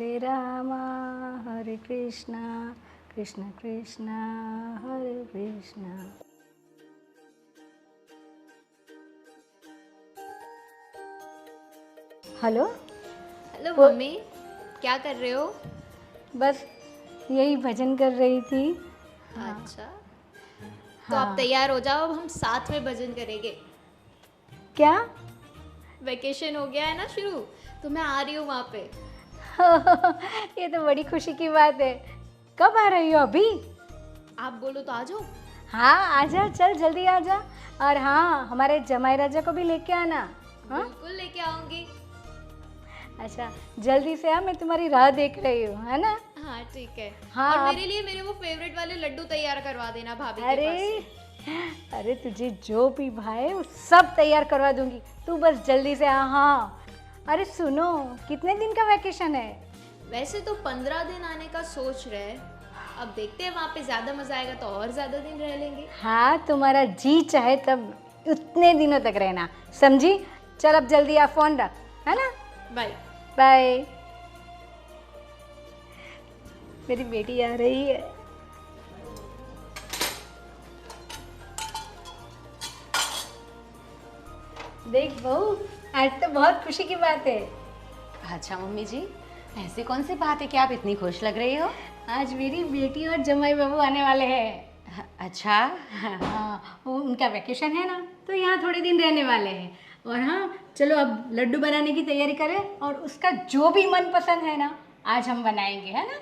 हरे रामा हरे कृष्णा कृष्ण कृष्ण हरे Krishna. Hello. Hello mummy, क्या कर रहे हो? बस यही भजन कर रही थी। अच्छा, तो आप हाँ। तैयार हो जाओ, अब हम साथ में भजन करेंगे। क्या? वेकेशन हो गया है ना शुरू, तो मैं आ रही हूँ वहाँ पे। ये तो बड़ी खुशी की बात है। कब आ रही हो? अभी? आप बोलो तो आ जाओ। हाँ आजा, चल जल्दी आजा। और हाँ, हमारे जमाई राजा को भी लेके आना। हाँ बिल्कुल लेके आऊँगी। अच्छा, जल्दी से आ, मैं तुम्हारी राह देख रही हूँ, है ना? हाँ ठीक है। हाँ और मेरे लिए मेरे वो फेवरेट वाले लड्डू तैयार करवा देना भाभी के पास अरे से। अरे तुझे जो भी भाए वो सब तैयार करवा दूंगी, तू बस जल्दी से आ। हाँ अरे सुनो, कितने दिन का वैकेशन है? वैसे तो 15 दिन आने का सोच रहे हैं, अब देखते हैं, वहाँ पे ज़्यादा मज़ा आएगा तो और ज़्यादा दिन रह लेंगे। हाँ तुम्हारा जी चाहे तब उतने दिनों तक रहना, समझी? चल अब जल्दी आ, फोन रख, है ना? बाय। बाय। मेरी बेटी आ रही है। देख बहू, आज तो बहुत खुशी की बात है। अच्छा मम्मी जी, ऐसी कौन सी बात है कि आप इतनी खुश लग रही हो? आज मेरी बेटी और जमाई बाबू आने वाले हैं। अच्छा। हाँ वो उनका वैकेशन है ना, तो यहाँ थोड़े दिन रहने वाले हैं। और हाँ चलो अब लड्डू बनाने की तैयारी करें, और उसका जो भी मन पसंद है ना आज हम बनाएंगे, है ना?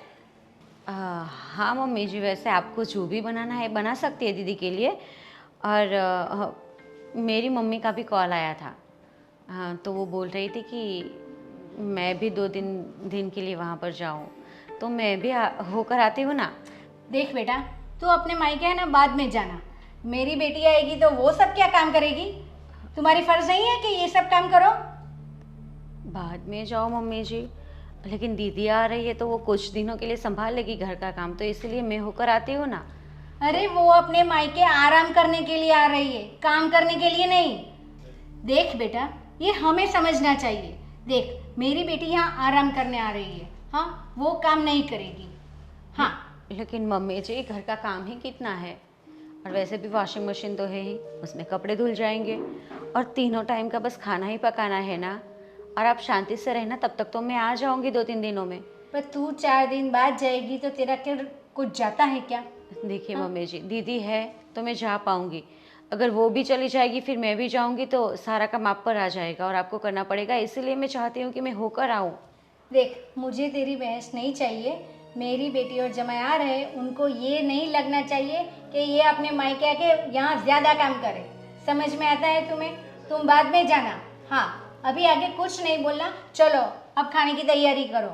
हाँ मम्मी जी, वैसे आपको जो भी बनाना है बना सकती है दीदी के लिए। और मेरी मम्मी का भी कॉल आया था। तो वो बोल रही थी कि मैं भी 2 दिन के लिए वहाँ पर जाऊँ, तो मैं भी होकर आती हूँ ना। देख बेटा, तू अपने मायके है ना बाद में जाना, मेरी बेटी आएगी तो वो सब क्या काम करेगी? तुम्हारी फर्ज नहीं है कि ये सब काम करो? बाद में जाओ मम्मी जी, लेकिन दीदी आ रही है तो वो कुछ दिनों के लिए संभाल लेगी घर का काम, तो इसलिए मैं होकर आती हूँ ना। अरे वो अपने मायके आराम करने के लिए आ रही है, काम करने के लिए नहीं। देख बेटा, ये हमें समझना चाहिए। देख मेरी बेटी यहाँ आराम करने आ रही है, हाँ वो काम नहीं करेगी। हाँ लेकिन मम्मी जी घर का काम ही कितना है, और वैसे भी वॉशिंग मशीन तो है ही, उसमें कपड़े धुल जाएंगे, और तीनों टाइम का बस खाना ही पकाना है ना। और आप शांति से रहना, तब तक तो मैं आ जाऊंगी 2-3 दिनों में। पर तू 4 दिन बाद जाएगी तो तेरा क्या कुछ जाता है क्या? देखिए मम्मी जी, दीदी है तो मैं जा पाऊंगी, अगर वो भी चली जाएगी फिर मैं भी जाऊंगी तो सारा काम आप पर आ जाएगा और आपको करना पड़ेगा, इसीलिए मैं चाहती हूँ कि मैं होकर आऊँ। देख मुझे तेरी बहस नहीं चाहिए, मेरी बेटी और जमाई आ रहे, उनको ये नहीं लगना चाहिए कि ये अपने मायके के यहाँ ज़्यादा काम करे। समझ में आता है तुम्हें? तुम बाद में जाना। हाँ अभी आगे कुछ नहीं बोलना। चलो अब खाने की तैयारी करो,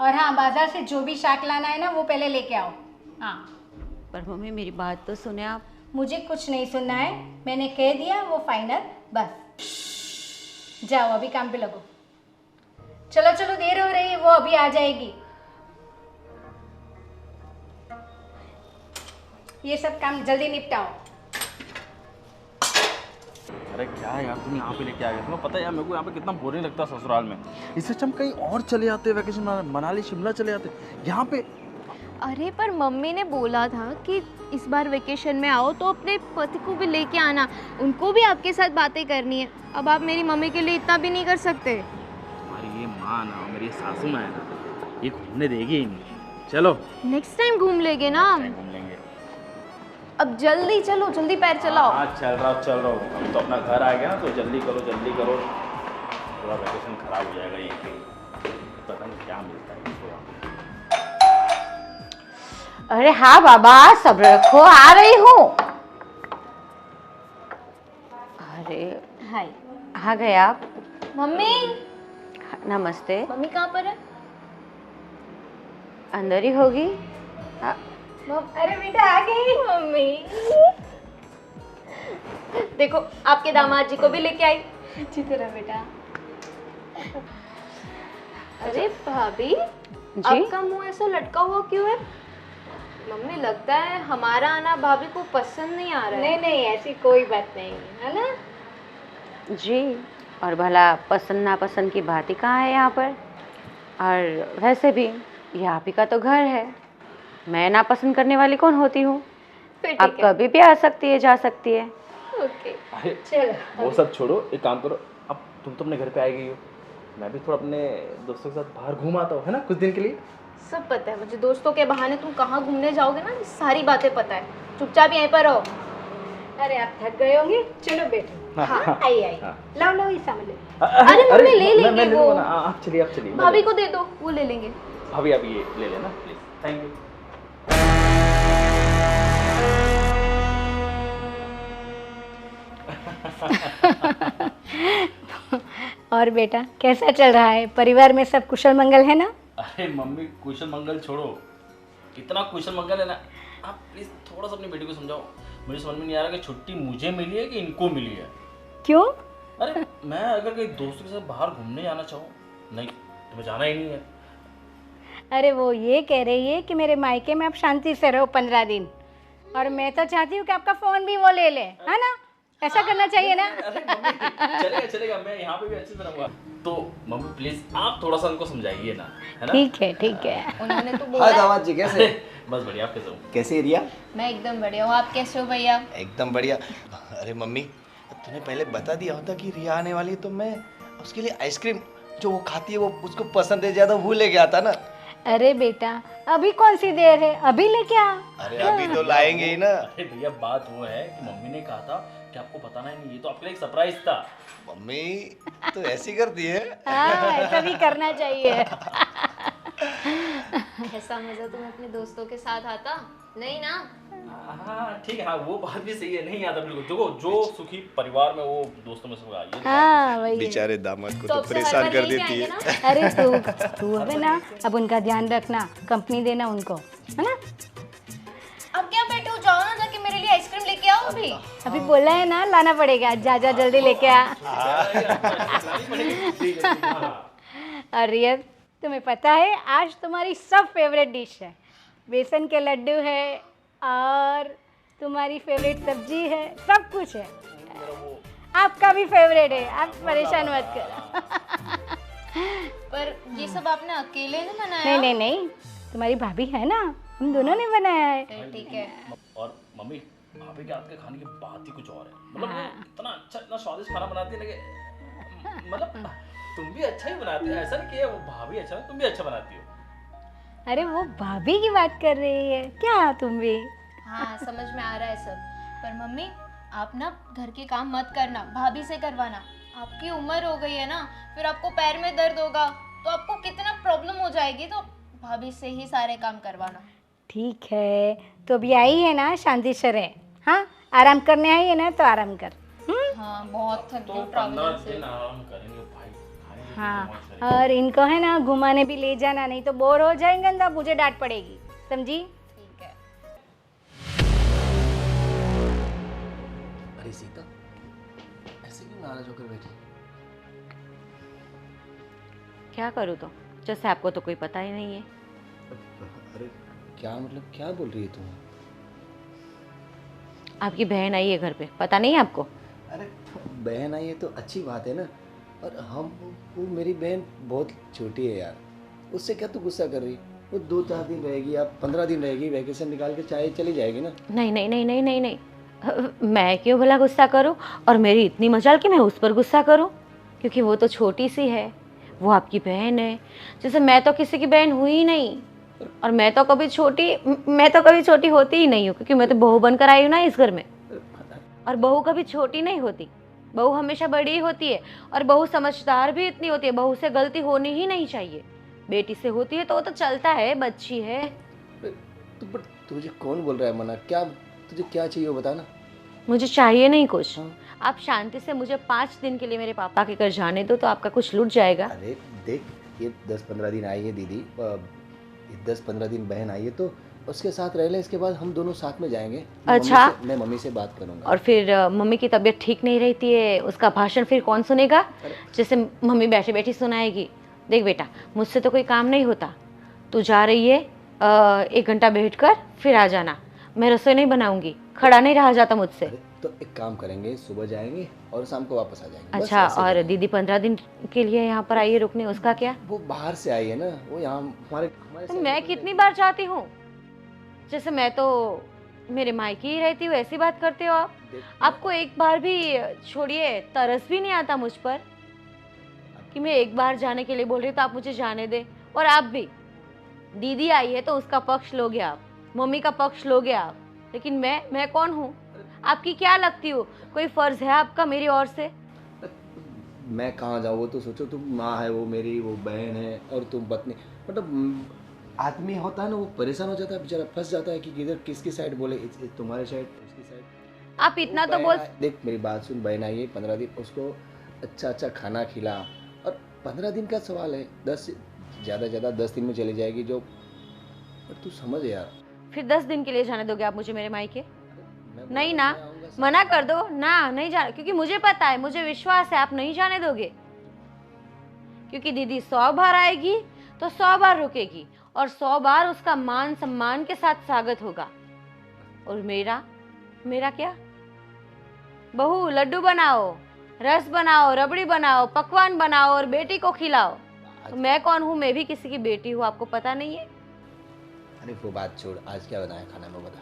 और हाँ बाजार से जो भी शाक लाना है ना वो पहले लेके आओ। हाँ पर मम्मी मेरी बात तो सुने आप। मुझे कुछ नहीं सुनना है, मैंने कह दिया वो फाइनल, बस जाओ अभी काम पे लगो। चलो चलो देर हो रही है, वो अभी आ जाएगी। ये सब काम जल्दी निपटाओ। अरे क्या यार, तुम यहाँ पे लेके आ गए? तुम्हें पता है यार मेरे को यहाँ पे कितना बोरिंग लगता है ससुराल में। इससे अच्छा हम कहीं और चले जाते, वैकेशन मनाली शिमला चले जाते यहाँ पे। अरे पर मम्मी ने बोला था कि इस बार वेकेशन में आओ तो अपने पति को भी लेके आना, उनको भी आपके साथ बातें करनी है। अब आप मेरी मम्मी के लिए इतना भी नहीं कर सकते। तुम्हारी ये माँ ना, मेरी सासू माँ है ना, ये घूमने देगी ही नहीं। चलो नेक्स्ट टाइम घूम लेंगे ना। घूम लेंगे। अब जल्दी चलो, जल्दी पैर चलाओ। हाँ चल रहा हूँ। हम तो अपना घर आ गया ना, तो जल्दी करो जल्दी करो, पूरा वैकेशन खराब हो जाएगा ये पे। पता नहीं क्या मिलता है इसको यहाँ पे। अरे हाँ बाबा, सब्र रखो, आ रही हूँ। अरे हाय। आ गए आप? मम्मी, नमस्ते। मम्मी कहाँ पर है? अंदर ही होगी। अरे बेटा आ गई मम्मी देखो, आपके दामाद जी को भी लेके आई। अच्छी तरह बेटा। अरे भाभी, जी? आपका मुंह ऐसा लटका हुआ क्यों है? मम्मी लगता है हमारा आना भाभी को पसंद नहीं आ रहा है। नहीं नहीं ऐसी कोई बात नहीं है ना। जी, और भला पसंद नापसंद की बात ही कहाँ है यहाँ पर? और वैसे भी ये आप ही का तो घर है, मैं नापसंद करने वाली कौन होती हूँ। फिर आप ठीक है। कभी भी आ सकती है, जा सकती है। ओके अरे चलो वो सब छोड़ो, एक काम करो, अब तुम तो अपने घर पे आ गई हो, मैं भी थोड़ा अपने दोस्तों के साथ बाहर घूम आता हूँ, है ना, कुछ दिन के लिए। सब पता है मुझे, दोस्तों के बहाने तुम कहाँ घूमने जाओगे ना, ये सारी बातें पता है। चुपचाप यहीं पर रहो। अरे आप थक गए होंगे, चलो बैठो। हाँ आई आई हाँ। लाओ लाओ ये सामान ले। अरे मम्मी ले मैं लेंगे ले वो। लूँगा ना, आप चलिए, आप चलिए। भाभी को दे दो, वो ले लेंगे। भाभी आप ये ले लेना प्लीज, थैंक यू। और बेटा कैसा चल रहा है, परिवार में सब कुशल मंगल है ना? अरे मम्मी कुशल मंगल छोड़ो, इतना कुशल मंगल है ना, आप प्लीज थोड़ा सा अपनी बेटी को समझाओ। मुझे समझ में नहीं आ रहा कि छुट्टी मुझे मिली है कि इनको मिली है। क्यों? अरे मैं अगर कहीं दोस्तों के साथ बाहर घूमने जाना चाहूँ, नहीं तुम्हें जाना ही नहीं है। अरे वो ये कह रही है कि मेरे मायके में आप शांति से रहो 15 दिन, और मैं तो चाहती हूँ कि आपका फोन भी वो ले ले, है ना? ऐसा करना चाहिए ना? अरे मम्मी चलेगा चलेगा, मैं यहाँ पे भी अच्छे से रहूंगा। तो मम्मी प्लीज आप थोड़ा सा उनको समझाइए ना, है ना। ठीक है ठीक है। उन्होंने तो बोला हाय है। दामाद जी, कैसे? बस बढ़िया, आप कैसे हो? कैसे रिया? मैं एकदम बढ़िया हूँ, आप कैसे हो भैया? एकदम बढ़िया। अरे मम्मी, तूने पहले बता दिया होता कि रिया आने वाली है तो मैं उसके लिए आइसक्रीम जो वो खाती है वो उसको पसंद है ज़्यादा, वो लेके आता ना। अरे बेटा अभी कौन सी देर है, अभी लेके आ। अरे अभी तो लाएंगे ही ना। अरे भैया बात वो है कि मम्मी ने कहा था कि आपको बताना ही नहीं, ये तो आपके लिए एक सरप्राइज था। मम्मी तो ऐसी करती है। हाँ ऐसा भी करना चाहिए। ऐसा मजा तुम्हें अपने दोस्तों के साथ आता नहीं ना? हाँ ठीक है, हाँ वो बात भी सही है, नहीं आता बिल्कुल। देखो जो सुखी परिवार में वो दोस्तों में सबका ये हाँ वही है। बेचारे दामाद को तो तो अब से हर परेशान बार कर यही देती जाएंगे है। ना? अरे तू है ना, अब उनका ध्यान रखना, कंपनी देना उनको, है ना? अब क्या बैठे हो, जाओ ना जाके मेरे लिए आइसक्रीम लेके आओ अभी। अभी बोला है ना लाना पड़ेगा, जा जा जल्दी लेके आ। और रिया तुम्हें पता है आज तुम्हारी सब फेवरेट डिश है, बेसन के लड्डू है और तुम्हारी फेवरेट सब्जी है, सब कुछ है। आपका भी फेवरेट है, आप परेशान मत करो। पर ये सब आपने अकेले ने बनाया? नहीं नहीं नहीं, तुम्हारी भाभी है ना, हम दोनों ने बनाया है। फिर ठीक है। और मम्मी भाभी के हाथ के खाने की बात ही कुछ और है, मतलब वो इतना अच्छा इतना स्वादिष्ट खाना बनाती है ना कि मतलब तुम भी अच्छा ही बनाती हो, ऐसा नहीं कि वो भाभी अच्छा है, तुम भी अच्छा बनाती हो। अरे वो भाभी की बात कर रही है क्या तुम भी? हाँ समझ में आ रहा है सब। पर मम्मी आप ना घर के काम मत करना, भाभी से करवाना। आपकी उम्र हो गई है ना, फिर आपको पैर में दर्द होगा तो आपको कितना प्रॉब्लम हो जाएगी, तो भाभी से ही सारे काम करवाना। ठीक है, तो अभी आई है ना, शांति से रहे। हाँ आराम करने आई है ना, तो आराम कर। हाँ बहुत थक तो गई 15 ट्रैवलिंग से। दिन आराम करेंगे भाई, खाएंगे हाँ मौज करेंगे। और इनको है ना घुमाने भी ले जाना, नहीं तो बोर हो जाएंगे ना, मुझे डांट पड़ेगी, समझी? ठीक है। अरे सीता, ऐसे क्यों नाराज होकर बैठी? क्या करूँ तो, जैसे आपको तो कोई पता ही नहीं है। अरे क्या मतलब, क्या बोल रही है तुम? आपकी बहन आई है घर पे, पता नहीं है आपको? अरे बहन आई है तो अच्छी बात है ना, और वो मेरी बहन बहुत छोटी है यार, उससे क्या तू गुस्सा कर रही? वो 2-4 दिन रहेगी, आप 15 दिन रहेगी, वैकेशन निकाल के चाहे चली जाएगी ना। नहीं नहीं नहीं नहीं नहीं नहीं, मैं क्यों भला गुस्सा करूं, और मेरी इतनी मजाल कि मैं उस पर गुस्सा करूं, क्योंकि वो तो छोटी सी है, वो आपकी बहन है। जैसे मैं तो किसी की बहन हुई ही नहीं, और मैं तो कभी छोटी होती ही नहीं हूँ, क्योंकि मैं तो बहू बनकर आई हूँ ना इस घर में। और बहू कभी छोटी नहीं होती, बहू हमेशा बड़ी ही होती है, और बहू समझदार भी इतनी होती है। बहू से गलती होनी ही नहीं चाहिए, बेटी से होती है तो वो तो चलता है, बच्ची है। बट तुझे कौन बोल रहा है मना? क्या तुझे क्या चाहिए वो बता ना। मुझे चाहिए नहीं कुछ, आप शांति से मुझे 5 दिन के लिए मेरे पापा के घर जाने दो, तो आपका कुछ लूट जाएगा। अरे देख, ये 10-15 दिन आई है दीदी, 10-15 दिन बहन आई है तो उसके साथ रह ले, इसके बाद हम दोनों साथ में जाएंगे। अच्छा। मैं मम्मी से बात करूंगा। और फिर मम्मी की तबीयत ठीक नहीं रहती है, उसका भाषण फिर कौन सुनेगा? जैसे मम्मी बैठी बैठी सुनाएगी। देख बेटा, मुझसे तो कोई काम नहीं होता, तू जा रही है 1 घंटा बैठ कर फिर आ जाना। मैं रसोई नहीं बनाऊंगी, खड़ा नहीं रहा जाता मुझसे। अरे तो एक काम करेंगे, सुबह जाएंगे और शाम को वापस आ जाएंगे। बस अच्छा, ऐसे और करेंगे। दीदी 15 दिन के लिए यहाँ पर आई है रुकने, उसका क्या? वो बाहर से आई है ना, वो यहाँ हमारे हमारे तो साइड मैं में कितनी रहती बार जाती हूँ? जैसे मैं तो मेरे मायके ही रहती हूँ, ऐसी बात करते हो आप? है। देख, आपको एक बार भी, छोड़िए, तरस भी नहीं आता मुझ पर कि मैं एक बार जाने के लिए बोल रही हूँ तो आप मुझे जाने दें? और आप भी, दीदी आई है तो उसका पक्ष लोगे आप, मम्मी का पक्ष लोगे आप, लेकिन मैं कौन हूँ? आपकी क्या लगती हूँ? कोई फर्ज है आपका मेरी ओर से? मैं कहाँ जाऊँ? वो तो सोचो, तुम माँ है, वो मेरी वो बहन है, और तुम पत्नी। मतलब आदमी होता है ना, वो परेशान हो जाता है बेचारा, फंस जाता है कि किधर किसकी साइड बोले, तुम्हारे साइड, उसकी साइड। आप इतना तो बोल। देख मेरी बात सुन, बहन आई है 15 दिन, उसको अच्छा अच्छा खाना खिला। और 15 दिन का सवाल है, 10 ज़्यादा ज़्यादा 10 दिन में चली जाएगी जो। पर तू समझ यार। फिर 10 दिन के लिए जाने दोगे आप मुझे मेरे मायके? मैं नहीं बोला, ना, मैं आऊँगा साथ मना में। कर दो ना, नहीं जाने, क्योंकि मुझे पता है, मुझे विश्वास है आप नहीं जाने दोगे, क्योंकि दीदी 100 बार आएगी तो 100 बार रुकेगी और 100 बार उसका मान सम्मान के साथ स्वागत होगा। और मेरा मेरा क्या? बहू, लड्डू बनाओ, रस बनाओ, रबड़ी बनाओ, पकवान बनाओ और बेटी को खिलाओ। तो मैं कौन हूँ? मैं भी किसी की बेटी हूँ, आपको पता नहीं है? अरे वो बात छोड़, आज क्या बनाया खाना में बता।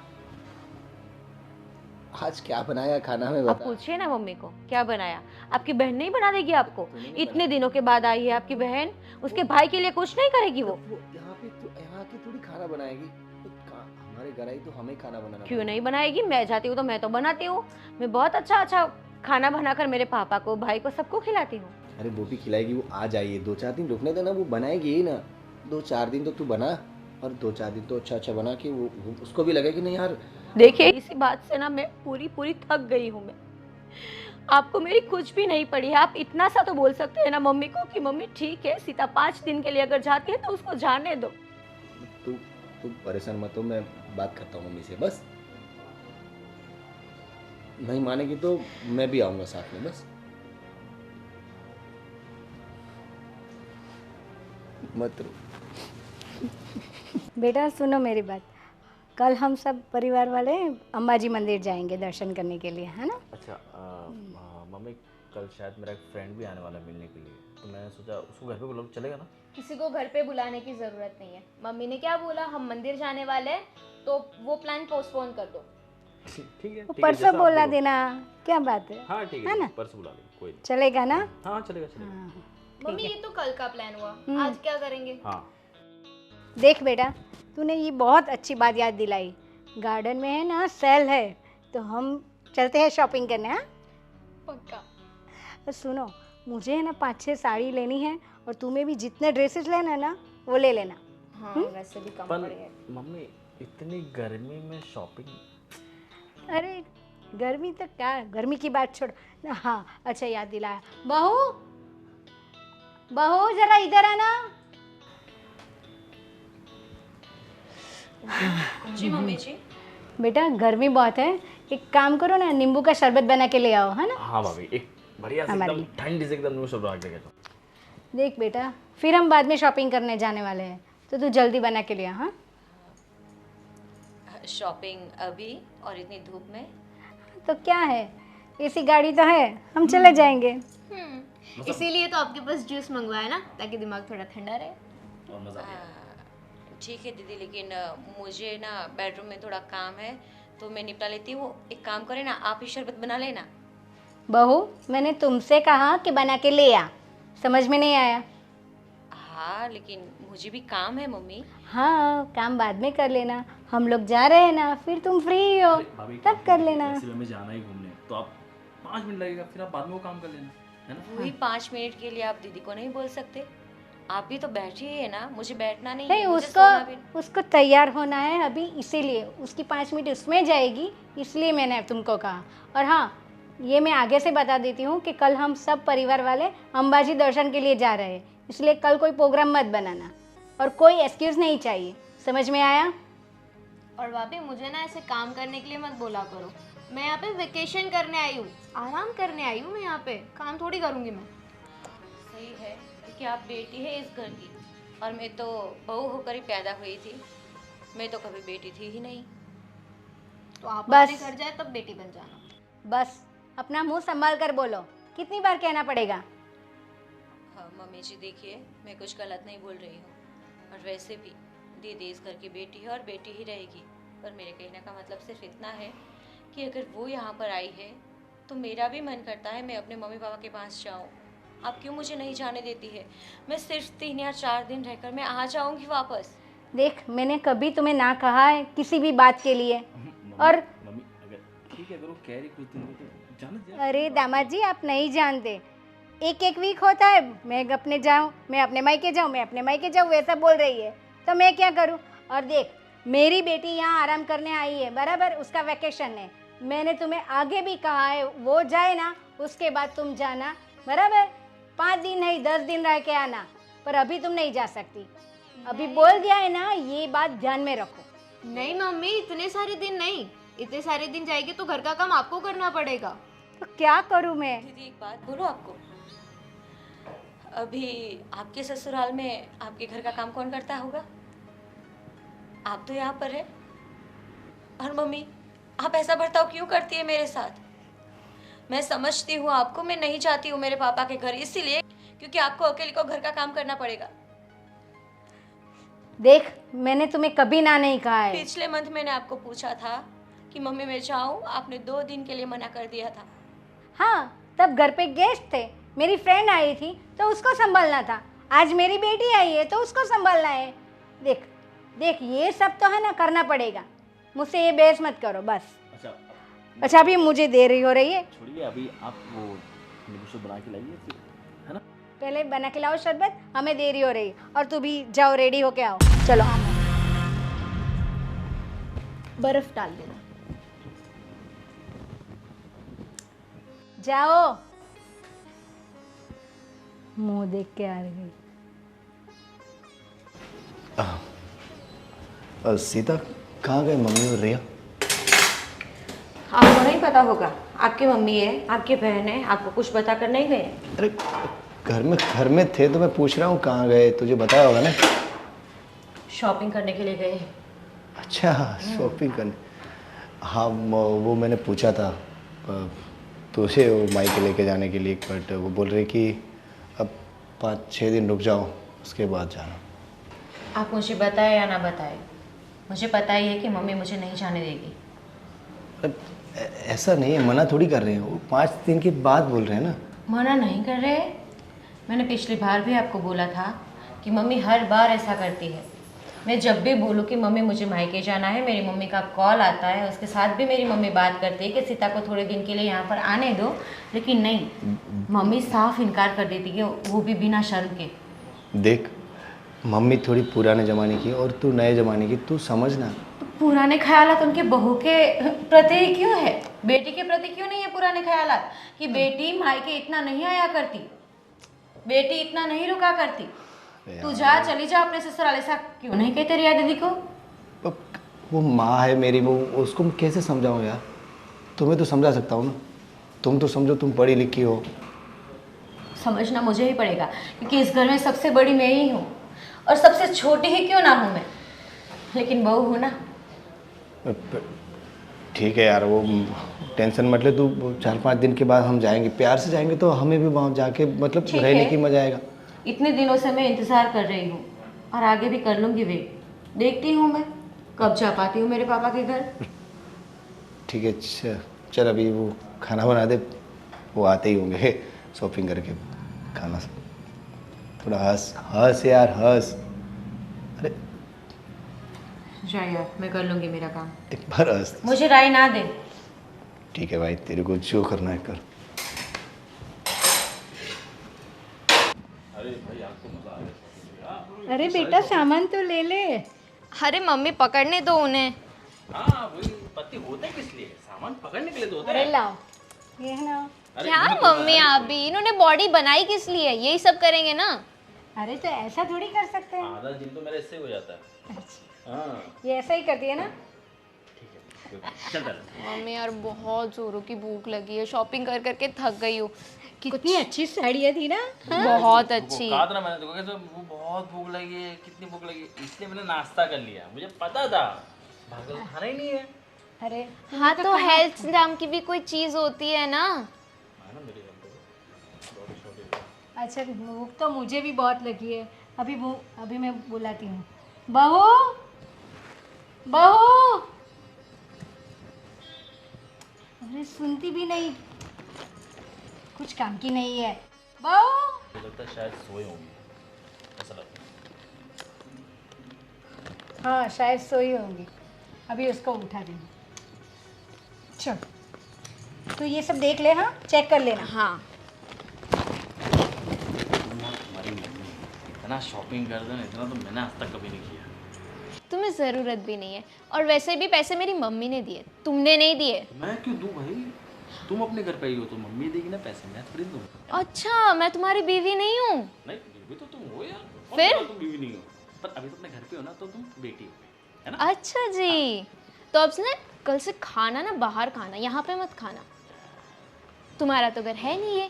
आज क्या बनाया खाना में आप बता। पूछिए ना मम्मी को क्या बनाया। आपकी बहन नहीं बना देगी आपको? तूने नहीं इतने बनाया। दिनों के बाद आई है आपकी बहन, उसके भाई के लिए कुछ नहीं करेगी वो? वो यहाँ पे तो यहाँ की थोड़ी खाना बनाएगी। तो हमारे घर आई तो हमें खाना बनाना क्यों पड़ेगा। नहीं बनाएगी? मैं जाती हूँ तो मैं तो बनाती हूँ। मैं बहुत अच्छा अच्छा खाना बनाकर मेरे पापा को, भाई को, सबको खिलाती हूँ। अरे वो भी खिलाएगी, वो आ जाइए, 2-4 दिन रुकने देना, वो बनाएगी ही ना। 2-4 दिन तो तू बना, और 2-4 दिन तो अच्छा अच्छा बना के वो उसको भी लगे कि नहीं यार। देखिए, इसी बात से ना मैं पूरी पूरी थक गई हूँ। मैं, आपको मेरी कुछ भी नहीं पड़ी है। आप इतना सा तो बोल सकते हैं ना मम्मी को कि मम्मी ठीक है, सीता 5 दिन के लिए अगर जाती है तो उसको जाने दो। तू तू परेशान मत हो, मैं बात करता हूँ मम्मी से। बस नहीं मानेगी तो मैं भी आऊँगा साथ में। बस मत रो। बेटा सुनो मेरी बात, कल हम सब परिवार वाले अंबाजी मंदिर जाएंगे दर्शन करने के लिए, है ना? अच्छा मम्मी, कल शायद मेरा एक फ्रेंड भी आने वाला है मिलने के लिए, तो मैंने सोचा उसको घर पे बुला, चलेगा ना? किसी को घर पे बुलाने की ज़रूरत नहीं है। मम्मी ने क्या बोला, हम मंदिर जाने वाले हैं, तो वो प्लान पोस्टपोन कर दो। ठीक है, परसों बोला देना, क्या बात है? हाँ ठीक है है ना? परसों बुला लेंगे, कोई नहीं। चलेगा ना? हाँ चलेगा चलेगा। मम्मी ये तो कल का प्लान हुआ, आज क्या करेंगे? हाँ देख बेटा, तूने ये बहुत अच्छी बात याद दिलाई। गार्डन में है ना सेल है, तो हम चलते हैं शॉपिंग करने। हाँ पक्का। और सुनो, मुझे है ना 5-6 साड़ी लेनी है, और तुम्हें भी जितने ड्रेसेस लेना ना वो ले लेना। हाँ वैसे भी कम पर पड़ेगा। मम्मी, इतनी गर्मी में शॉपिंग? अरे गर्मी तो क्या, गर्मी की बात छोड़। हाँ अच्छा याद दिलाया। बहू, बहू जरा इधर आना। जी मम्मी जी। बेटा गर्मी बहुत है, एक काम करो ना, नींबू का शरबत बना के ले आओ, है ना? हाँ भाभी, एक बढ़िया से हमारे एकदम ठंडी से एकदम नींबू शरबत रख देगा। देख बेटा, फिर हम बाद में शॉपिंग करने जाने वाले हैं, तो तू जल्दी बना के ले आ। हाँ शॉपिंग अभी और इतनी धूप में? तो क्या है, ऐसी गाड़ी तो है, हम चले जाएंगे। इसीलिए तो आपके पास जूस मंगवाया ना, ताकि दिमाग थोड़ा ठंडा रहे। और मजा आ गया। ठीक है दीदी, लेकिन मुझे ना बेडरूम में थोड़ा काम है तो मैं निपटा लेती हूँ। एक काम करें ना, आप ही शरबत बना लेना। बहू, मैंने तुमसे कहा कि बना के ले आ, समझ में नहीं आया? हाँ लेकिन मुझे भी काम है मम्मी। हाँ काम बाद में कर लेना, हम लोग जा रहे हैं ना, फिर तुम फ्री हो भाभी तब कर लेना। वैसे भी हमें जाना ही घूमने, तो आप 5 मिनट लगेगा, फिर आप बाद में वो काम कर लेना, है ना? वही 5 मिनट के लिए आप दीदी को नहीं बोल सकते? आप भी तो बैठी है ना, मुझे बैठना नहीं नहीं, है, मुझे सोना भी। उसको तैयार होना है अभी, इसीलिए उसकी 5 मिनट उसमें जाएगी, इसलिए मैंने तुमको कहा। और हाँ, ये मैं आगे से बता देती हूँ कि कल हम सब परिवार वाले अंबाजी दर्शन के लिए जा रहे हैं, इसलिए कल कोई प्रोग्राम मत बनाना, और कोई एक्सक्यूज़ नहीं चाहिए, समझ में आया? और भाभी मुझे ना ऐसे काम करने के लिए मत बोला करो, मैं यहाँ पे वेकेशन करने आई हूँ, आराम करने आई हूँ मैं यहाँ पे, काम थोड़ी करूँगी मैं। सही है, क्योंकि आप बेटी है इस घर की, और मैं तो बहू होकर ही पैदा हुई थी, मैं तो कभी बेटी थी ही नहीं। तो आप बस। अपने घर जाए तब बेटी बन जाना। बस अपना मुंह संभाल कर बोलो, कितनी बार कहना पड़ेगा? हाँ मम्मी जी देखिए, मैं कुछ गलत नहीं बोल रही हूँ। और वैसे भी दीदी इस घर की बेटी है और बेटी ही रहेगी। पर मेरे कहने का मतलब सिर्फ इतना है कि अगर वो यहाँ पर आई है तो मेरा भी मन करता है मैं अपने मम्मी पापा के पास जाऊँ। आप क्यों मुझे नहीं जाने देती है? मैं सिर्फ 3 या 4 दिन रहकर मैं आ जाऊँगी वापस। देख, मैंने कभी तुम्हें ना कहा है किसी भी बात के लिए। और मम्मी अगर ठीक है, अगर वो कह रही कुछ दिन तो जाने दे। अरे दामाद जी, आप नहीं जानते, एक एक वीक होता है, मैं अपने जाऊँ, मैं अपने मायके जाऊँ, मैं अपने मायके जाऊँ, वैसा बोल रही है तो मैं क्या करूँ? और देख, मेरी बेटी यहाँ आराम करने आई है, बराबर, उसका वैकेशन है। मैंने तुम्हें आगे भी कहा है वो जाए ना, उसके बाद तुम जाना, बराबर। 5 दिन नहीं 10 दिन रह के आना, पर अभी तुम नहीं जा सकती। अभी बोल दिया है ना, ये बात ध्यान में रखो। नहीं मम्मी, इतने सारे दिन नहीं, इतने सारे दिन जाएगी तो घर का काम आपको करना पड़ेगा। तो क्या करूँ मैं? दीदी एक बात बोलो आपको, अभी आपके ससुराल में आपके घर का काम कौन करता होगा? आप तो यहाँ पर है। और मम्मी, आप ऐसा बर्ताव क्यों करती है मेरे साथ? मैं समझती हूँ आपको, मैं नहीं चाहती हूँ मेरे पापा के घर, इसीलिए क्योंकि आपको अकेले को घर का काम करना पड़ेगा। देख, मैंने तुम्हें कभी ना नहीं कहा है। पिछले मंथ मैंने आपको पूछा था कि मम्मी मैं जाऊँ, आपने 2 दिन के लिए मना कर दिया था। हाँ, तब घर पे गेस्ट थे, मेरी फ्रेंड आई थी तो उसको संभालना था। आज मेरी बेटी आई है तो उसको संभालना है। देख देख, ये सब तो है ना, करना पड़ेगा। मुझसे ये बहस मत करो बस। अच्छा, अभी मुझे देर ही हो रही है। छोड़िए, अभी आप वो नींबू शरबत बना के लाइए फिर, है ना? पहले बना के लाओ शरबत, हमें देरी हो रही है। और तू भी जाओ, रेडी होके आओ, चलो। बर्फ डाल देना। जाओ। मुंह देख के आ गई। सीता, कहाँ गए मम्मी और रिया? आपको नहीं पता होगा, आपकी मम्मी है, आपकी बहन है, आपको कुछ बता कर नहीं गए? अरे घर में थे तो मैं पूछ रहा हूँ कहाँ गए, तुझे बताया होगा ना। शॉपिंग करने के लिए गए। अच्छा, शॉपिंग करने। हाँ, वो मैंने पूछा था तुझे वो मायके लेके जाने के लिए, बट वो बोल रहे कि अब 5-6 दिन रुक जाओ, उसके बाद जाना। आप मुझे बताए या ना बताए, मुझे पता ही है कि मम्मी मुझे नहीं जाने देगी। ऐसा नहीं है, मना थोड़ी कर रहे हैं, वो 5 दिन के बाद बोल रहे हैं ना। मना नहीं कर रहे। मैंने पिछली बार भी आपको बोला था कि मम्मी हर बार ऐसा करती है। मैं जब भी बोलूँ कि मम्मी मुझे मायके जाना है, मेरी मम्मी का कॉल आता है, उसके साथ भी मेरी मम्मी बात करती है कि सीता को थोड़े दिन के लिए यहाँ पर आने दो, लेकिन नहीं, मम्मी साफ इनकार कर देती है, वो भी बिना शर्म के। देख, मम्मी थोड़ी पुराने ज़माने की और तू नए ज़माने की, तू समझना। तो पुराने ख्यालात उनके बहू के प्रति क्यों है, बेटी के प्रति क्यों नहीं है पुराने ख्यालात? कि बेटी मायके इतना नहीं आया करती, बेटी इतना नहीं रुका करती। तू जा, चली जा अपने ससुराल। ऐसा क्यों नहीं कहते रिया दीदी को? वो माँ है मेरी, वो उसको मैं कैसे समझाऊँ यार? तुम्हें तो समझा सकता हूँ ना, तुम तो समझो, तुम पढ़ी लिखी हो। समझना मुझे ही पड़ेगा क्योंकि इस घर में सबसे बड़ी मैं ही हूँ, और सबसे छोटी ही क्यों ना हूँ मैं, लेकिन बहू हूँ ना। ठीक है यार, वो टेंशन मत ले तू। 4-5 दिन के बाद हम जाएंगे, प्यार से जाएंगे तो हमें भी वहाँ जाके मतलब ठीक रहने है। की मजा आएगा। इतने दिनों से मैं इंतज़ार कर रही हूँ और आगे भी कर लूँगी वेट। देखती हूँ मैं कब जा पाती हूँ मेरे पापा के घर। ठीक है, चल अभी वो खाना बना दे, वो आते ही होंगे शॉपिंग करके। खाना थोड़ा हंस यार, हंस। अरे जाइए, मैं कर लूँगी मेरा काम। एक बार हंस। मुझे राय ना दे। ठीक है भाई, तेरे को जो करना है कर। अरे भाई, आपको मजा आ गया। अरे बेटा, सामान तो ले ले। अरे मम्मी, पकड़ने दो उन्हें। हाँ, वही पति होते किस लिए? सामान पकड़ने के लिए तो होते अरे हैं। लाओ, ये है ना। अरे क्या इन्हें तो मम्मी, आप भी, इन्होंने बॉडी बनाई किस लिए? यही सब करेंगे ना। अरे तो ऐसा थोड़ी कर सकते हैं। आधा जिम तो मेरा इससे हो जाता है। हाँ, ये ऐसा ही करती है ना। ठीक है, चल चल। मम्मी यार, बहुत जोरों की भूख लगी है, शॉपिंग कर करके थक गई हूँ। कितनी अच्छी साड़ियाँ थी ना। बहुत अच्छी। कहा था ना मैंने देखो, कैसे वो बहुत भूख लगी है, कितनी भूख लगी है, इसलिए मैंने नाश्ता कर लिया। मुझे पता था भागल खाना ही नहीं है, अरे हाँ तो हेल्थ नाम की भी कोई चीज़ होती है ना। अच्छा, भूख तो मुझे भी बहुत लगी है। अभी मैं बुलाती हूँ। बहू, बहू। अरे सुनती भी नहीं, कुछ काम की नहीं है। बहू। मुझे लगता है शायद सोए होंगे, ऐसा लगता है। हाँ शायद सोई होंगी, अभी उसको उठा देंगे। चल, तो ये सब देख ले, हाँ चेक कर लेना। हाँ हमारी मम्मी इतना शॉपिंग कर दे ना, इतना तो मैंने आज तक कभी नहीं किया। तुम्हें ज़रूरत भी नहीं है, और वैसे भी पैसे मेरी मम्मी ने दिए, तुमने नहीं दिए। मैं क्यों दूं भाई? तुम अपने घर पे ही हो तो मम्मी देगी ना पैसे, मैं थोड़ी दूं। अच्छा, मैं तुम्हारी बीवी नहीं हूँ। नहीं, बीवी तो तुम हो यार। कौन फिर? बोला तुम बीवी नहीं हो? पर अभी तो अपने घर पे हो ना, तो तुम बेटी हो, है ना? अच्छा जी, तो अब से ना कल से खाना ना बाहर खाना, यहाँ पे मत खाना। तुम्हारा तो घर है नहीं ये।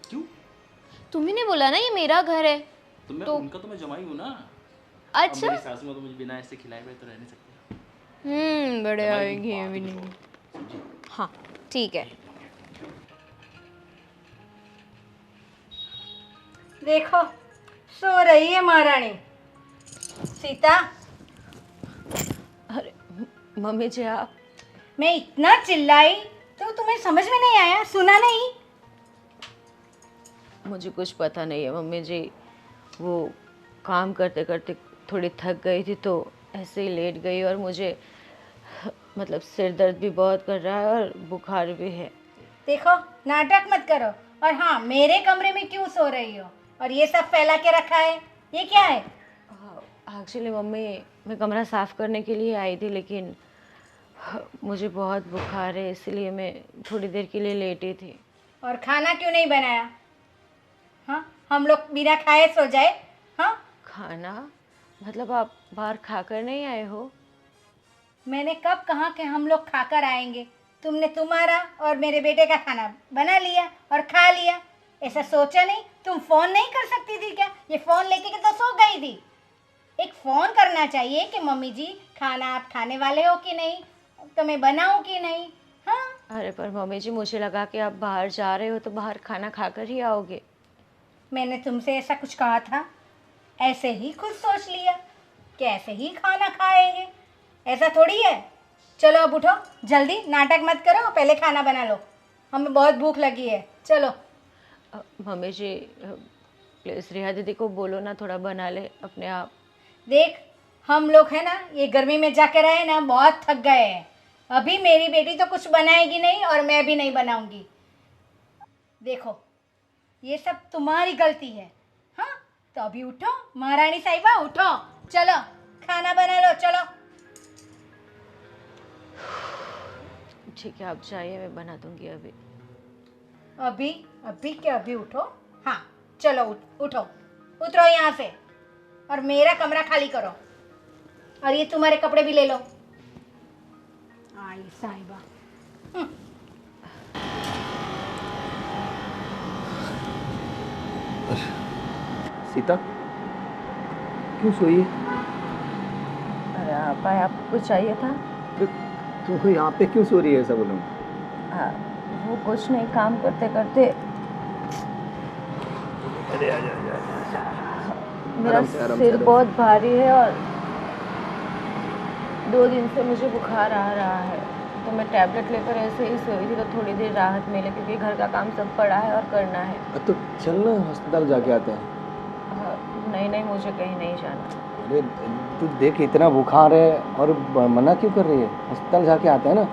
क्यों? तुम्ही ने बोला ना ये मेरा घर है। तो मैं तो- उनका तो मैं जमाई हूँ ना। अब अच्छा। मेरी सासू माँ तो मुझे बिना ऐसे खिलाए हुए तो रह नहीं सकती। बड़े जमाई की आएंगे बात भी ही नहीं। कुछ और, समझी? हाँ ठीक है। देखो, सो रही है महारानी। सीता, अरे मम्मी जी आप, मैं इतना चिल्लाई तो तुम्हें समझ में नहीं आया? सुना नहीं? मुझे कुछ पता नहीं है मम्मी जी, वो काम करते करते थोड़ी थक गई थी तो ऐसे ही लेट गई, और मुझे मतलब सिर दर्द भी बहुत कर रहा है और बुखार भी है। देखो, नाटक मत करो। और हाँ, मेरे कमरे में क्यों सो रही हो? और ये सब फैला के रखा है, ये क्या है? एक्चुअली मम्मी, मैं कमरा साफ़ करने के लिए आई थी, लेकिन मुझे बहुत बुखार है, इसलिए मैं थोड़ी देर के लिए लेटी थी। और खाना क्यों नहीं बनाया? हाँ, हम लोग बिना खाए सो जाए? हाँ, खाना मतलब आप बाहर खाकर नहीं आए हो? मैंने कब कहा कि हम लोग खाकर आएंगे? तुमने तुम्हारा और मेरे बेटे का खाना बना लिया और खा लिया। ऐसा सोचा नहीं? तुम फ़ोन नहीं कर सकती थी क्या? ये फ़ोन लेके के तो सो गई थी। एक फ़ोन करना चाहिए कि मम्मी जी, खाना आप खाने वाले हो कि नहीं, तो मैं बनाऊं कि नहीं। हाँ, अरे पर मम्मी जी, मुझे लगा कि आप बाहर जा रहे हो तो बाहर खाना खाकर ही आओगे। मैंने तुमसे ऐसा कुछ कहा था? ऐसे ही खुद सोच लिया कि ऐसे ही खाना खाएंगे, ऐसा थोड़ी है। चलो अब उठो, जल्दी नाटक मत करो, पहले खाना बना लो, हमें बहुत भूख लगी है। चलो। मम्मी जी प्लीज़ रिया दीदी को बोलो ना, थोड़ा बना ले अपने आप। देख, हम लोग है ना, ये गर्मी में जाके रहे ना, बहुत थक गए हैं। अभी मेरी बेटी तो कुछ बनाएगी नहीं और मैं भी नहीं बनाऊंगी। देखो, ये सब तुम्हारी गलती है। हाँ, तो अभी उठो महारानी साहिबा, उठो, चलो खाना बना लो, चलो। ठीक है, आप जाइए, मैं बना दूंगी अभी। अभी अभी क्या? अभी उठो। हाँ चलो, उठो, उतरो यहाँ से और मेरा कमरा खाली करो। और ये तुम्हारे कपड़े भी ले लो। आई साहिबा। सीता, क्यों सोई है? अरे आप आए, आपको कुछ चाहिए था? तुम यहाँ पे क्यों सो रही है, ऐसा बोलूँ? वो कुछ नहीं, काम करते करते अरे आजा। मेरा आराम से, आराम से, सिर आराम से। बहुत भारी है और 2 दिन से मुझे बुखार आ रहा है, तो मैं टैबलेट लेकर ऐसे ही सोई थी, तो थोड़ी देर राहत मिले, क्योंकि घर का काम सब पड़ा है और करना है। तो चल ना, अस्पताल जाके आते हैं। नहीं, मुझे कहीं नहीं जाना। अरे तू देख, इतना बुखार है और मना क्यों कर रही है? अस्पताल जाके आते हैं ना।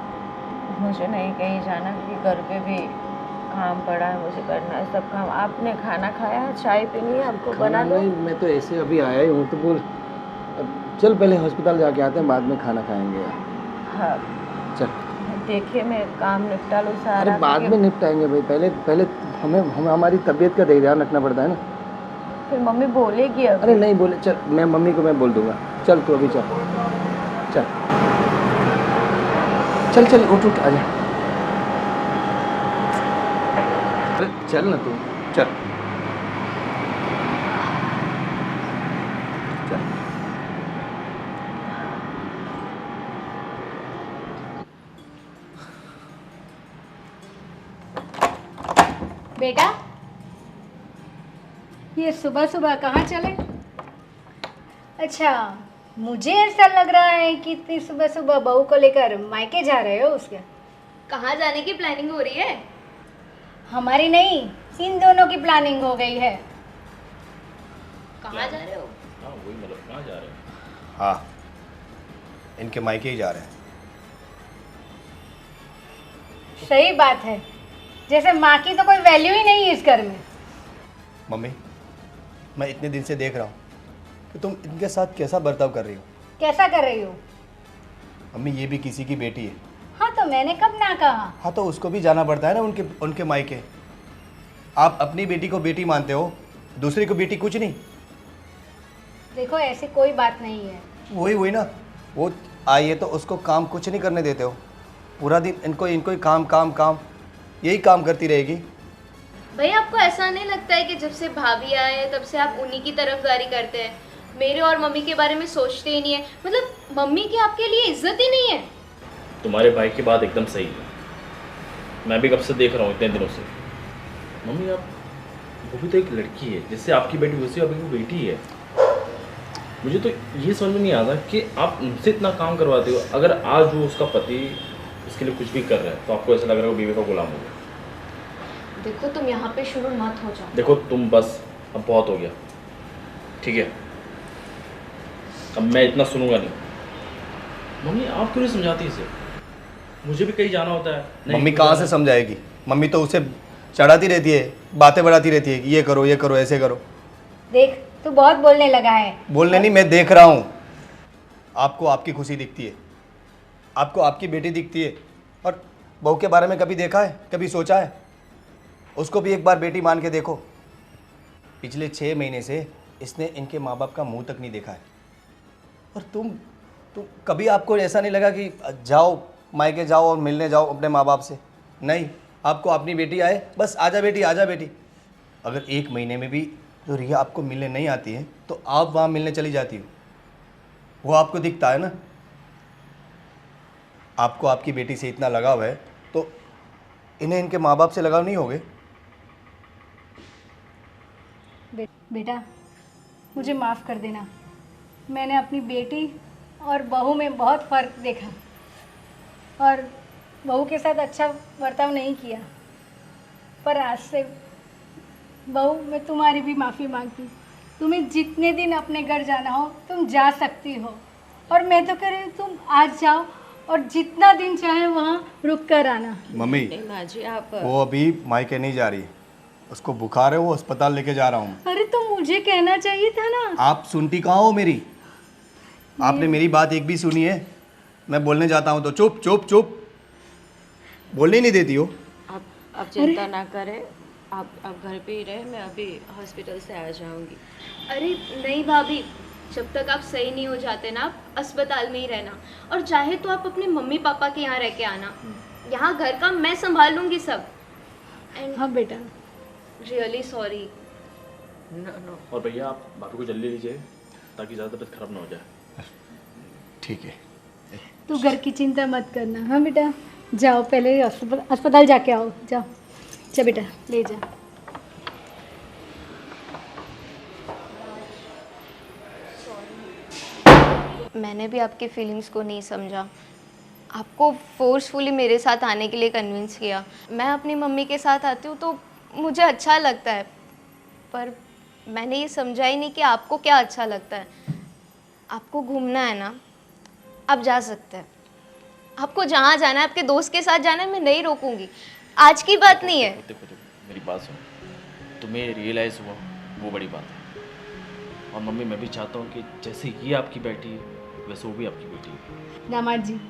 मुझे नहीं कहीं जाना, क्योंकि घर पे भी काम पड़ा है, मुझे करना है सब काम। आपने खाना खाया, चाय पीनी है आपको? बना लो। नहीं, मैं तो ऐसे अभी आया ही हूँ, तो बोल। चल पहले अस्पताल जाके आते हैं, बाद में खाना खाएंगे। हाँ चल। देखिए, मैं काम निपटा लूँ सारा। अरे बाद में निपटाएंगे भाई, पहले हमें हमारी तबीयत का ध्यान रखना पड़ता है ना। फिर मम्मी बोलेगी अब। अरे नहीं बोले, चल मैं मम्मी को मैं बोल दूंगा। चल तू अभी चल, चल चल चल, उठ आजा। अरे चल ना तू, चल चल। बेटा, ये सुबह सुबह कहाँ चले? अच्छा, मुझे ऐसा लग रहा है कि इतनी सुबह सुबह बहू को लेकर मायके जा रहे हो उसके। कहाँ जाने की प्लानिंग हो रही है? हमारी नहीं, इन दोनों की प्लानिंग हो गई है। कहाँ जा रहे हो? हाँ वही मतलब कहाँ जा रहे हैं? हाँ, इनके मायके ही जा रहे हैं। सही बात है, जैसे माँ की तो कोई वैल्यू ही नहीं है इस घर में। मम्मी, मैं इतने दिन से देख रहा हूँ कि तुम इनके साथ कैसा बर्ताव कर रही हो। कैसा कर रही हो? मम्मी, ये भी किसी की बेटी है। हाँ तो मैंने कब ना कहा? हाँ, तो उसको भी जाना पड़ता है ना उनके मायके। आप अपनी बेटी को बेटी मानते हो, दूसरी को बेटी कुछ नहीं। देखो, ऐसी कोई बात नहीं है। वही ना, वो आई है तो उसको काम कुछ नहीं करने देते हो। पूरा दिन इनको ही काम काम काम, यही काम करती रहेगी। भैया, आपको ऐसा नहीं लगता है कि जब से भाभी आए हैं तब से आप उन्हीं की तरफदारी करते हैं, मेरे और मम्मी के बारे में सोचते ही नहीं है? मतलब मम्मी की आपके लिए इज्जत ही नहीं है। तुम्हारे भाई की बात एकदम सही है, मैं भी कब से देख रहा हूँ इतने दिनों से। मम्मी आप, वो भी तो एक लड़की है, जैसे आपकी बेटी वैसे अभी वो बेटी है। मुझे तो ये समझ में नहीं आता कि आप उनसे इतना काम करवाते हो। अगर आज वो उसका पति उसके लिए कुछ भी कर रहा है तो आपको ऐसा लग रहा है वो बीवी का गुलाम हो गया। देखो, तुम यहाँ पे शुरू मत हो जाओ। देखो तुम बस, अब बहुत हो गया, ठीक है? अब मैं इतना सुनूंगा नहीं। मम्मी आप क्यों नहीं समझाती इसे? मुझे भी कहीं जाना होता है। नहीं, मम्मी कहाँ से समझाएगी? मम्मी तो उसे चढ़ाती रहती है, बातें बढ़ाती रहती है कि ये करो ऐसे करो। देख, तू बहुत बोलने लगा है। बोलने नहीं, मैं देख रहा हूँ। आपको आपकी खुशी दिखती है, आपको आपकी बेटी दिखती है, और बहू के बारे में कभी देखा है, कभी सोचा है? उसको भी एक बार बेटी मान के देखो। पिछले 6 महीने से इसने इनके माँ बाप का मुंह तक नहीं देखा है। और तुम कभी आपको ऐसा नहीं लगा कि जाओ मायके जाओ और मिलने जाओ अपने माँ बाप से? नहीं, आपको अपनी बेटी आए बस आजा बेटी आजा बेटी। अगर 1 महीने में भी तो रिया आपको मिलने नहीं आती है तो आप वहाँ मिलने चली जाती हो, वो आपको दिखता है ना। आपको आपकी बेटी से इतना लगाव है तो इन्हें इनके माँ बाप से लगाव नहीं होगे? बेटा, मुझे माफ़ कर देना। मैंने अपनी बेटी और बहू में बहुत फ़र्क देखा और बहू के साथ अच्छा बर्ताव नहीं किया। पर आज से बहू, मैं तुम्हारी भी माफ़ी मांगती हूँ। तुम्हें जितने दिन अपने घर जाना हो तुम जा सकती हो, और मैं तो कह रही हूँ तुम आज जाओ और जितना दिन चाहे वहाँ रुक कर आना। मम्मी, नहीं माँ जी, आप वो अभी मायके नहीं जा रही, उसको बुखार है, वो अस्पताल लेके जा रहा हूँ। अरे तो मुझे कहना चाहिए था ना। आप सुनती कहाँ हो मेरी? आपने मेरी बात एक भी सुनी है? मैं बोलने जाता हूँ तो चुप चुप चुप, बोलने नहीं देती हो। आप चिंता ना करें, आप घर पे ही रहे, मैं अभी हॉस्पिटल से आ जाऊंगी। अरे नहीं भाभी, जब तक आप सही नहीं हो जाते ना, आप अस्पताल में ही रहना, और चाहे तो आप अपने मम्मी पापा के यहाँ रह के आना। यहाँ घर का मैं संभाल लूँगी सब। एंड हाँ बेटा। Really sorry. नो और भैया आप भाभी को जल्दी लीजिए ताकि ज़्यादा तबीयत खराब ना हो जाए। ठीक है। तू घर की चिंता मत करना। हाँ बेटा, जाओ पहले अस्पताल जाके आओ। जाओ, जा बेटा, ले जा। मैंने भी आपकी फीलिंग्स को नहीं समझा, आपको फोर्सफुली मेरे साथ आने के लिए कन्विंस किया। मैं अपनी मम्मी के साथ आती हूँ तो मुझे अच्छा लगता है, पर मैंने ये समझा ही नहीं कि आपको क्या अच्छा लगता है। आपको घूमना है ना, आप जा सकते हैं। आपको जहाँ जाना है, आपके दोस्त के साथ जाना है, मैं नहीं रोकूंगी। आज की बात नहीं है। देखो मेरी बात सुनो, तुम्हें रियलाइज़ हुआ वो बड़ी बात है। और मम्मी, मैं भी चाहता हूँ कि जैसे ये आपकी बेटी है वैसे वो भी आपकी बेटी है। दामाद जी,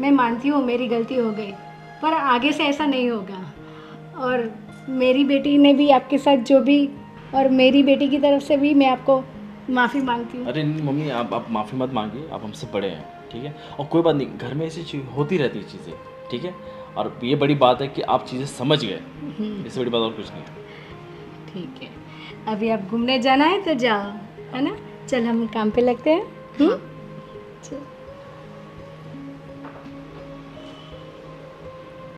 मैं मानती हूँ मेरी गलती हो गई, पर आगे से ऐसा नहीं होगा। और मेरी बेटी ने भी आपके साथ जो भी, और मेरी बेटी की तरफ से भी मैं आपको माफ़ी मांगती हूँ। अरे नहीं मम्मी, आप माफ़ी मत मांगिए, आप हमसे बड़े हैं, ठीक है? और कोई बात नहीं, घर में ऐसी चीज़ होती रहती है चीज़ें, ठीक है? और ये बड़ी बात है कि आप चीज़ें समझ गए, इससे बड़ी बात और कुछ नहीं है। ठीक है, अभी आप घूमने जाना है तो जाओ, है ना? चल हम काम पे लगते हैं। चल।